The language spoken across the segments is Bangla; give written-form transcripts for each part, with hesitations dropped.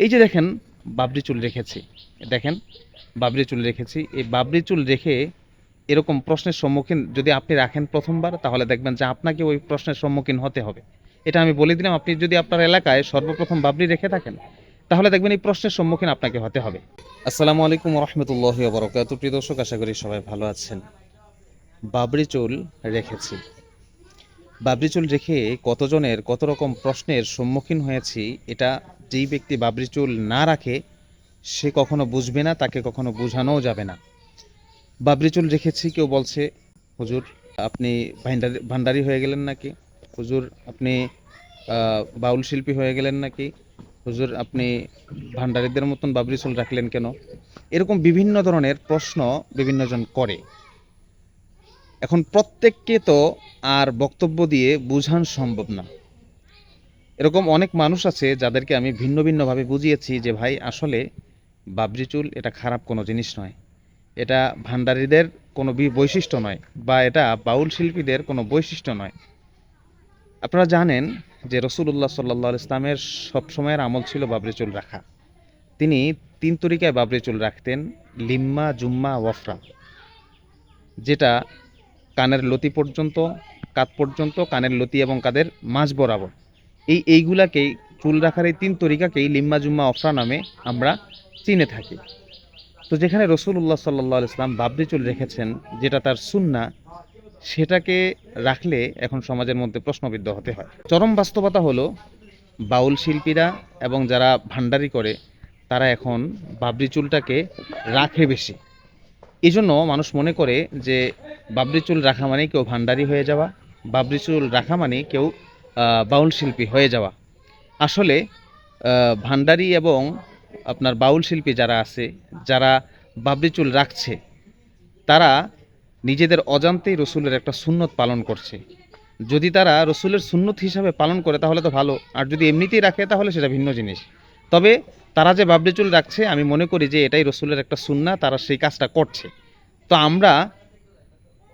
এই যে দেখেন বাবরি চুল রেখেছি, দেখেন বাবরি চুল রেখেছি। এই বাবরি চুল রেখে এরকম প্রশ্নের সম্মুখীন যদি আপনি রাখেন প্রথমবার, তাহলে দেখবেন যে আপনাকে ওই প্রশ্নের সম্মুখীন হতে হবে। এটা আমি বলে দিলাম, আপনি যদি আপনার এলাকায় সর্বপ্রথম বাবরি রেখে থাকেন, তাহলে দেখবেন এই প্রশ্নের সম্মুখীন আপনাকে হতে হবে। আসসালামু আলাইকুম রহমতুল্লাহি ওয়া বারাকাতুহু। প্রিয় দর্শক, আশা করি সবাই ভালো আছেন। বাবরি চুল রেখেছি, বাবরি চুল রেখে কতজনের কত রকম প্রশ্নের সম্মুখীন হয়েছি, এটা যেই ব্যক্তি বাবরি চুল না রাখে সে কখনো বুঝবে না, তাকে কখনো বোঝানোও যাবে না। বাবরি চুল রেখেছি, কেউ বলছে হুজুর আপনি ভান্ডারি হয়ে গেলেন নাকি, হুজুর আপনি বাউল শিল্পী হয়ে গেলেন নাকি, হুজুর আপনি ভান্ডারিদের মতন বাবরি চুল রাখলেন কেন। এরকম বিভিন্ন ধরনের প্রশ্ন বিভিন্নজন করে। এখন প্রত্যেককে তো আর বক্তব্য দিয়ে বোঝানো সম্ভব না। এরকম অনেক মানুষ আছে যাদেরকে আমি ভিন্ন ভিন্নভাবে বুঝিয়েছি যে ভাই আসলে বাবরি চুল এটা খারাপ কোনো জিনিস নয়, এটা ভান্ডারীদের কোনো বৈশিষ্ট্য নয়, বা এটা বাউল শিল্পীদের কোনো বৈশিষ্ট্য নয়। আপনারা জানেন যে রসুল্লাহ সাল্লাহ ইসলামের সবসময়ের আমল ছিল বাবরি চুল রাখা। তিনি 3 তরিকায় বাবরি চুল রাখতেন: লিম্মা, জুম্মা, ওয়ফরা, যেটা কানের লতি পর্যন্ত, কাঁধ পর্যন্ত, কানের লতি এবং কাদের মাঝ বরাবর। এইগুলাকেই চুল রাখার এই 3 তরিকাকেই লিম্মা, জুম্মা, ওয়ফরা নামে আমরা চিনে থাকি। তো যেখানে রসুল্লাহ সাল্লাহ ইসলাম বাবরি চুল রেখেছেন, যেটা তার সুন্নাহ, সেটাকে রাখলে এখন সমাজের মধ্যে প্রশ্নবিদ্ধ হতে হয়। চরম বাস্তবতা হলো বাউল শিল্পীরা এবং যারা ভান্ডারি করে তারা এখন বাবরি চুলটাকে রাখে বেশি। এই জন্য মানুষ মনে করে যে বাবরি চুল রাখা মানে কেউ ভান্ডারি হয়ে যাওয়া, বাবরি চুল রাখা মানে কেউ বাউল শিল্পী হয়ে যাওয়া। আসলে ভান্ডারি এবং আপনার বাউল শিল্পী যারা আছে, যারা বাবরি চুল রাখছে, তারা নিজেদের অজান্তেই রসুলের একটা সুন্নত পালন করছে। যদি তারা রসুলের সুন্নত হিসাবে পালন করে তাহলে তো ভালো, আর যদি এমনিতেই রাখে তাহলে সেটা ভিন্ন জিনিস। তবে তারা যে বাবরি চুল রাখছে, আমি মনে করি যে এটাই রসুলের একটা সুন্নাহ, তারা সেই কাজটা করছে। তো আমরা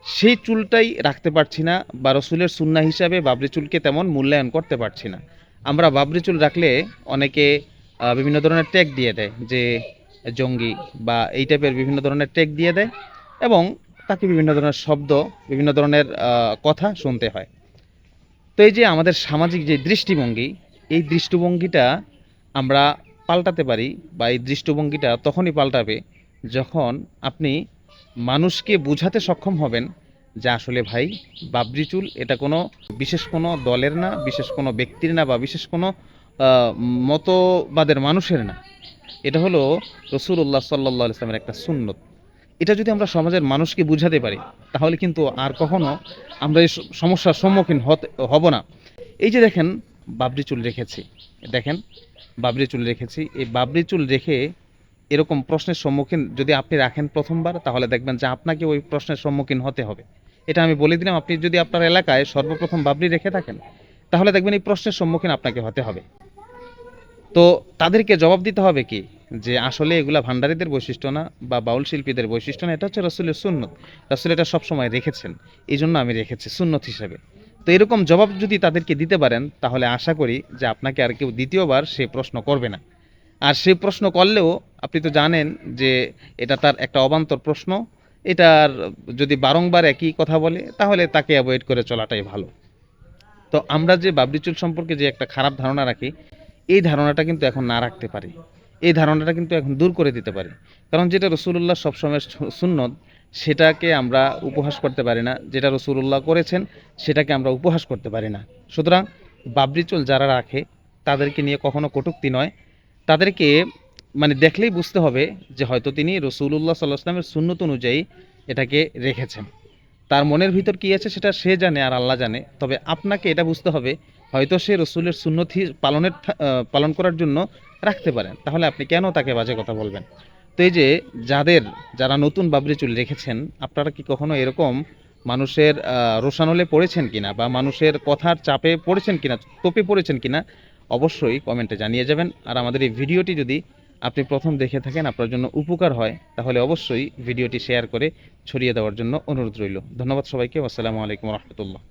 সেই চুলটাই রাখতে পারছি না, বা রসুলের সুন্নাহ হিসাবে বাবরি চুলকে তেমন মূল্যায়ন করতে পারছি না। আমরা বাবরি চুল রাখলে অনেকে বিভিন্ন ধরনের ট্যাগ দিয়ে দেয়, যে জঙ্গি বা এই টাইপের বিভিন্ন ধরনের ট্যাগ দিয়ে দেয়, এবং তাকে বিভিন্ন ধরনের শব্দ, বিভিন্ন ধরনের কথা শুনতে হয়। তো এই যে আমাদের সামাজিক যে দৃষ্টিভঙ্গি, এই দৃষ্টিভঙ্গিটা আমরা পাল্টাতে পারি, বা এই দৃষ্টিভঙ্গিটা তখনই পাল্টাবে যখন আপনি মানুষকে বোঝাতে সক্ষম হবেন যে আসলে ভাই বাবরি চুল এটা কোনো বিশেষ কোনো দলের না, বিশেষ কোনো ব্যক্তির না, বা বিশেষ কোনো মতবাদের মানুষের না। এটা হলো রসুল্লাহ সাল্লাহ ইসলামের একটা সুন্নত। এটা যদি আমরা সমাজের মানুষকে বুঝাতে পারি, তাহলে কিন্তু আর কখনো আমরা এই সমস্যার সম্মুখীন হব না। এই যে দেখেন বাবরি চুল রেখেছি, দেখেন বাবরি চুল রেখেছি। এই বাবরি চুল রেখে এরকম প্রশ্নের সম্মুখীন যদি আপনি রাখেন প্রথমবার, তাহলে দেখবেন যে আপনাকে ওই প্রশ্নের সম্মুখীন হতে হবে। এটা আমি বলে দিলাম, আপনি যদি আপনার এলাকায় সর্বপ্রথম বাবরি রেখে থাকেন, তাহলে দেখবেন এই প্রশ্নের সম্মুখীন আপনাকে হতে হবে। তো তাদেরকে জবাব দিতে হবে কি, যে আসলে এগুলা ভান্ডারীদের বৈশিষ্ট্য না, বা বাউল শিল্পীদের বৈশিষ্ট্য না, এটা হচ্ছে রসুলের সুন্নত। রসুল এটা সবসময় রেখেছেন, এই জন্য আমি রেখেছি সুন্নত হিসাবে। তো এরকম জবাব যদি তাদেরকে দিতে পারেন, তাহলে আশা করি যে আপনাকে আর কেউ দ্বিতীয়বার সে প্রশ্ন করবে না। আর সেই প্রশ্ন করলেও আপনি তো জানেন যে এটা তার একটা অবান্তর প্রশ্ন। এটার যদি বারংবার একই কথা বলে, তাহলে তাকে অ্যাভয়েড করে চলাটাই ভালো। তো আমরা যে বাবরি চুল সম্পর্কে যে একটা খারাপ ধারণা রাখি, এই ধারণাটা কিন্তু এখন না রাখতে পারি, এই ধারণাটা কিন্তু এখন দূর করে দিতে পারি। কারণ যেটা রসুল্লাহ সবসময় সুন্নত, সেটাকে আমরা উপহাস করতে পারি না। যেটা রসুল্লাহ করেছেন সেটাকে আমরা উপহাস করতে পারি না। সুতরাং বাবরি চুল যারা রাখে তাদেরকে নিয়ে কখনো কটূক্তি নয়, তাদেরকে মানে দেখলেই বুঝতে হবে যে হয়তো তিনি রসুল্লাহ সাল্লাহ আসলামের সুন্নত অনুযায়ী এটাকে রেখেছেন। তার মনের ভিতর কি আছে সেটা সে জানে আর আল্লাহ জানে। তবে আপনাকে এটা বুঝতে হবে, হয়তো সে রসুলের সুন্নত পালন করার জন্য রাখতে পারেন, তাহলে আপনি কেন তাকে বাজে কথা বলবেন। তো এই যে যারা নতুন বাবরি চুল রেখেছেন, আপনারা কি কখনো এরকম মানুষের রোষানলে পড়েছেন কিনা, বা মানুষের কথার চাপে পড়েছেন কিনা, তোপে পড়েছেন কিনা, অবশ্যই কমেন্টে জানিয়ে যাবেন। আর আমাদের এই ভিডিওটি যদি আপনি প্রথম দেখে থাকেন, আপনার জন্য উপকার হয়, তাহলে অবশ্যই ভিডিওটি শেয়ার করে ছড়িয়ে দেওয়ার জন্য অনুরোধ রইল। ধন্যবাদ সবাইকে। আসসালামু আলাইকুম রহমতুল্লাহ।